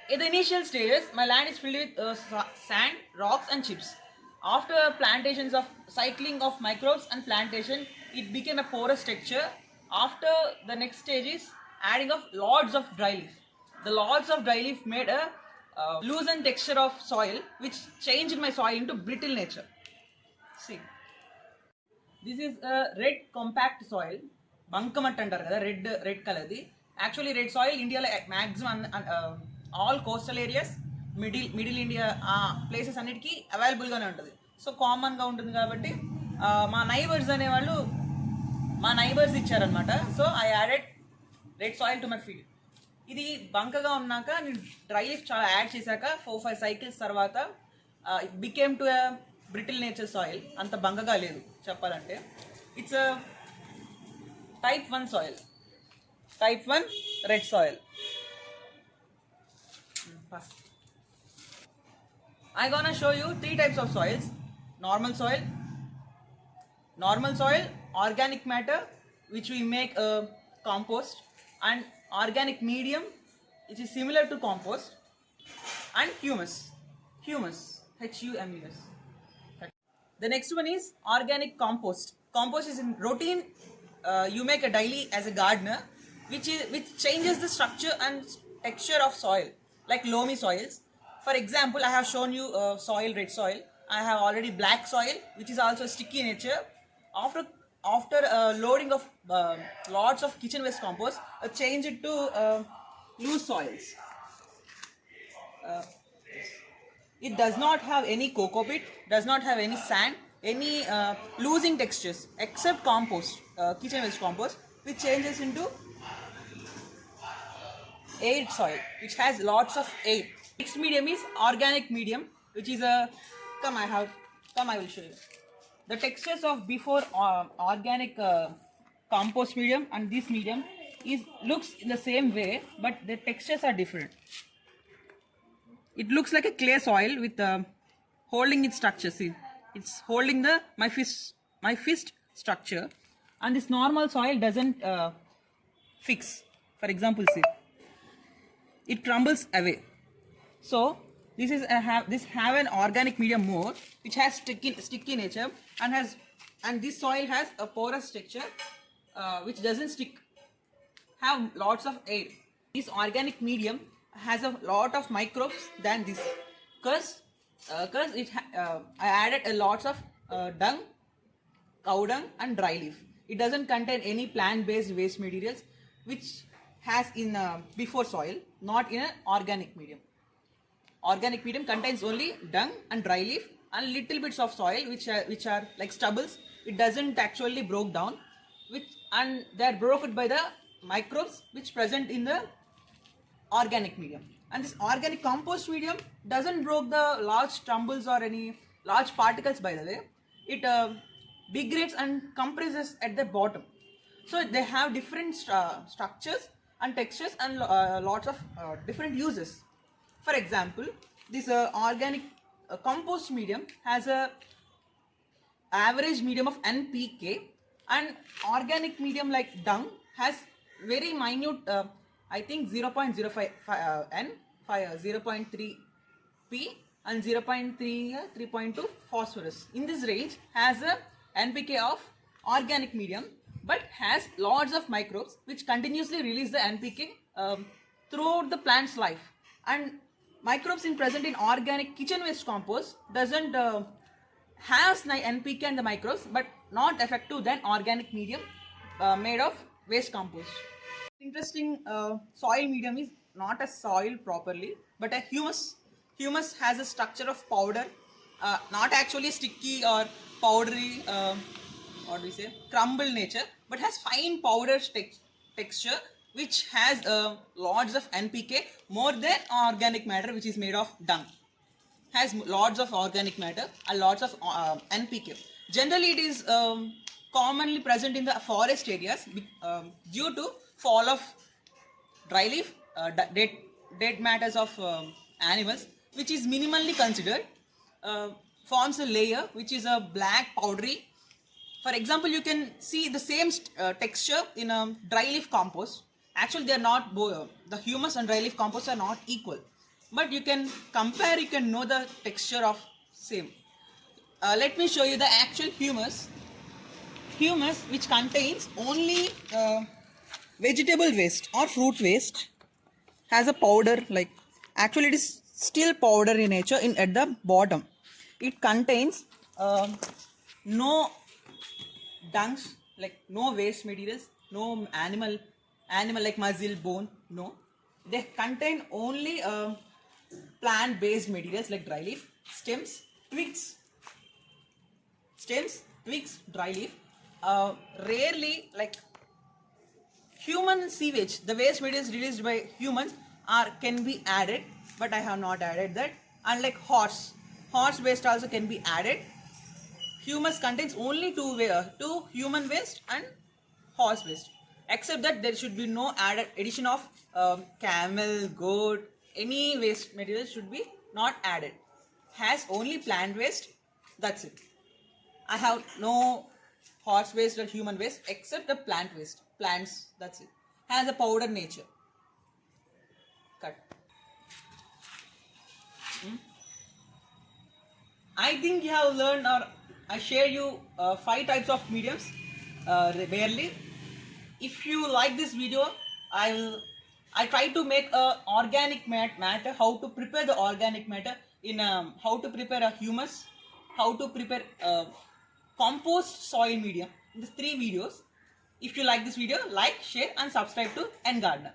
In the initial stages, my land is filled with sand, rocks, and chips. After plantations of cycling of microbes and plantation, it became a porous texture. After the next stage is adding of lots of dry leaf. The lots of dry leaf made a loosened texture of soil, which changed my soil into brittle nature. See, this is a red compact soil. Bankamat antaru kada, red color di. Actually, red soil India maximum all coastal areas, middle India places అన్నిటికీ అవైలబుల్గానే ఉంటుంది. So కామన్గా ఉంటుంది కాబట్టి మా neighbours ఇచ్చారనమాట. So I added red soil to my field. ఇది బంకగా ఉన్నాక నేను డ్రై లీఫ్ చాలా యాడ్ చేశాక 4-5 సైకిల్స్ తర్వాత it became to a brittle nature soil. అంత బంకగా లేదు చెప్పాలంటే. It's type 1 soil, type 1 red soil. I'm gonna show you 3 types of soils. Normal soil, organic matter which we make compost, and organic medium which is similar to compost, and humus, HUMUS. The next one is organic compost. Compost is in routine you make a daily as a gardener, which changes the structure and texture of soil, like loamy soils. For example, I have shown you soil, red soil. I have already black soil, which is also sticky in nature. After loading of lots of kitchen waste compost, change it to loose soils. It does not have any cocoa pit, does not have any sand, any losing textures, except compost, kitchen waste compost, which changes into air soil, which has lots of air. Next medium is organic medium, which is a I will show you the textures of before organic compost medium and this medium looks in the same way, but the textures are different. It looks like a clay soil with holding its structure. See, it's holding my fist structure, and this normal soil doesn't fix. For example, see, it crumbles away. So this have an organic medium more, which has sticky nature, and this soil has a porous texture which doesn't stick, have lots of air. This organic medium has a lot of microbes than this, because I added a lots of dung, cow dung, and dry leaf. It doesn't contain any plant-based waste materials, which has in before soil, not in an organic medium. Organic medium contains only dung and dry leaf and little bits of soil which are like stubbles. It doesn't actually broke down, and they are broken by the microbes which present in the organic medium. And this organic compost medium doesn't broke the large tumbles or any large particles, by the way. It degrades and compresses at the bottom. So they have different structures and textures and lots of different uses. For example, this organic compost medium has a average medium of NPK, and organic medium like dung has very minute, I think 0.05 N, 0.3 P, and 3.2 phosphorus. In this range has a NPK of organic medium, but has lots of microbes which continuously release the NPK throughout the plant's life. And microbes present in organic kitchen waste compost doesn't has NPK and the microbes, but not effective than organic medium made of waste compost. Interesting, soil medium is not a soil properly, but a humus. Humus has a structure of powder, not actually sticky or powdery, what do we say, crumble nature, but has fine powder texture, which has lots of NPK more than organic matter, which is made of dung. Has lots of organic matter and lots of NPK. Generally, it is commonly present in the forest areas due to fall of dry leaf, dead matters of animals, which is minimally considered, forms a layer which is a black powdery. For example, you can see the same texture in a dry leaf compost. Actually, they are not the humus and dry leaf compost are not equal. but you can compare, you can know the texture of same. Let me show you the actual humus which contains only vegetable waste or fruit waste, has a powder, like actually it is still powder in nature. In at the bottom it contains no dunks, like no waste materials, no animal like muscle, bone, no. They contain only plant based materials like dry leaf, twigs twigs, dry leaf. Rarely, like human sewage, the waste materials released by humans are can be added, but I have not added that. Unlike horse waste also can be added. Humus contains only two human waste and horse waste. Except that there should be no added addition of camel, goat, any waste material should be not added. Has only plant waste. That's it. I have no horse waste or human waste except the plant waste. Plants. That's it. Has a powder nature. Cut. I think you have learned, or I share you 5 types of mediums rarely. If you like this video, I try to make a organic matter, how to prepare the organic matter in how to prepare a humus, how to prepare compost soil medium. In these 3 videos. If you like this video, like, share and subscribe to Gardener.